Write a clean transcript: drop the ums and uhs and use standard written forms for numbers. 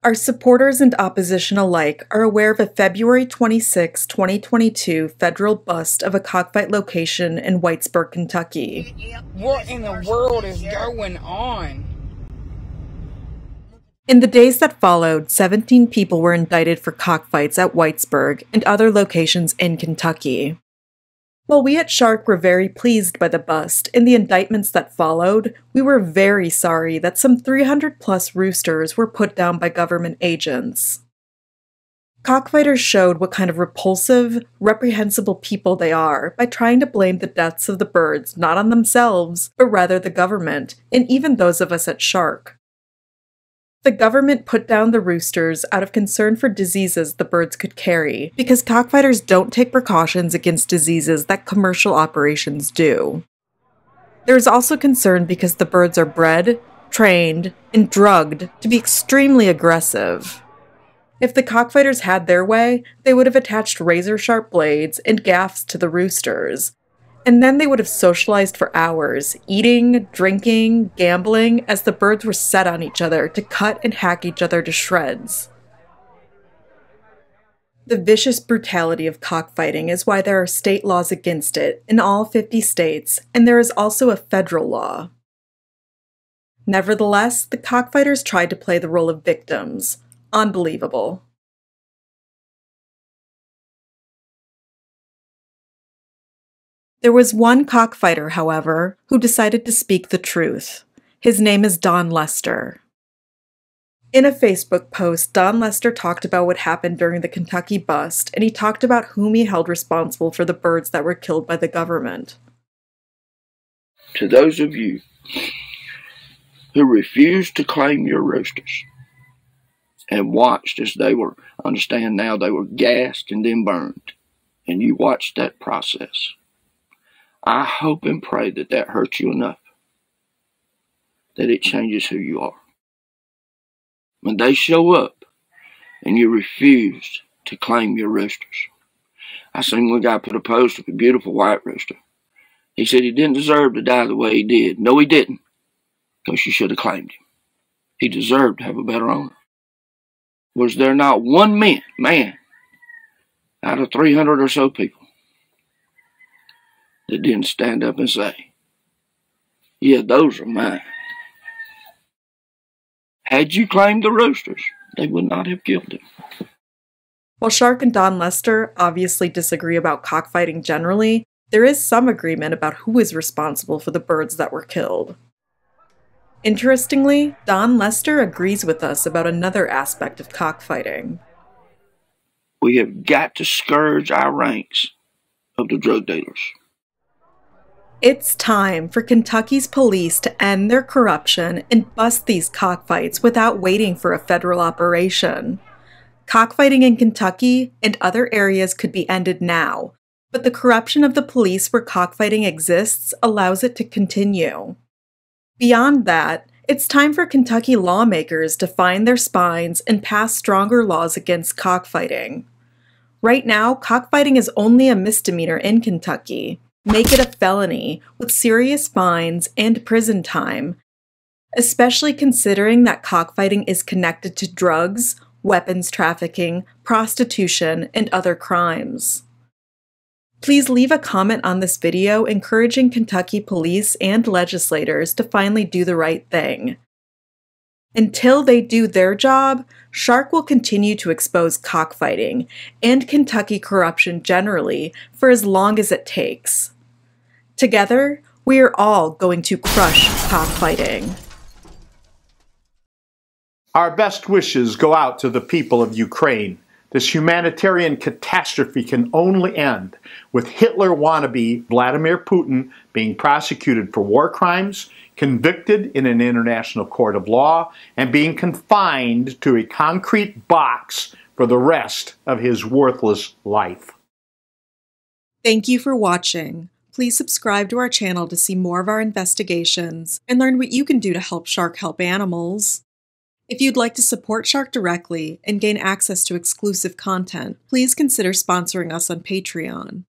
Our supporters and opposition alike are aware of a February 26, 2022 federal bust of a cockfight location in Whitesburg, Kentucky. What in the world is going on? In the days that followed, 17 people were indicted for cockfights at Whitesburg and other locations in Kentucky. While we at Shark were very pleased by the bust and the indictments that followed, we were very sorry that some 300+ roosters were put down by government agents. Cockfighters showed what kind of repulsive, reprehensible people they are by trying to blame the deaths of the birds not on themselves, but rather the government, and even those of us at Shark. The government put down the roosters out of concern for diseases the birds could carry, because cockfighters don't take precautions against diseases that commercial operations do. There is also concern because the birds are bred, trained, and drugged to be extremely aggressive. If the cockfighters had their way, they would have attached razor-sharp blades and gaffs to the roosters, and then they would have socialized for hours, eating, drinking, gambling, as the birds were set on each other to cut and hack each other to shreds. The vicious brutality of cockfighting is why there are state laws against it in all 50 states, and there is also a federal law. Nevertheless, the cockfighters tried to play the role of victims. Unbelievable. There was one cockfighter, however, who decided to speak the truth. His name is Don Lester. In a Facebook post, Don Lester talked about what happened during the Kentucky bust, and he talked about whom he held responsible for the birds that were killed by the government. To those of you who refused to claim your roosters and watched as they were, understand now, they were gassed and then burned, and you watched that process. I hope and pray that that hurts you enough, that it changes who you are. When they show up and you refuse to claim your roosters. I seen one guy put a post of a beautiful white rooster. He said he didn't deserve to die the way he did. No, he didn't, because you should have claimed him. He deserved to have a better owner. Was there not one man out of 300 or so people that didn't stand up and say, yeah, those are mine? Had you claimed the roosters, they would not have killed him. While Shark and Don Lester obviously disagree about cockfighting generally, there is some agreement about who is responsible for the birds that were killed. Interestingly, Don Lester agrees with us about another aspect of cockfighting. We have got to scourge our ranks of the drug dealers. It's time for Kentucky's police to end their corruption and bust these cockfights without waiting for a federal operation. Cockfighting in Kentucky and other areas could be ended now, but the corruption of the police where cockfighting exists allows it to continue. Beyond that, it's time for Kentucky lawmakers to find their spines and pass stronger laws against cockfighting. Right now, cockfighting is only a misdemeanor in Kentucky. Make it a felony with serious fines and prison time, especially considering that cockfighting is connected to drugs, weapons trafficking, prostitution, and other crimes. Please leave a comment on this video encouraging Kentucky police and legislators to finally do the right thing. Until they do their job, Shark will continue to expose cockfighting and Kentucky corruption generally for as long as it takes. Together, we are all going to crush cockfighting. Our best wishes go out to the people of Ukraine. This humanitarian catastrophe can only end with Hitler wannabe Vladimir Putin being prosecuted for war crimes, convicted in an international court of law, and being confined to a concrete box for the rest of his worthless life. Thank you for watching. Please subscribe to our channel to see more of our investigations and learn what you can do to help Shark help animals. If you'd like to support Shark directly and gain access to exclusive content, please consider sponsoring us on Patreon.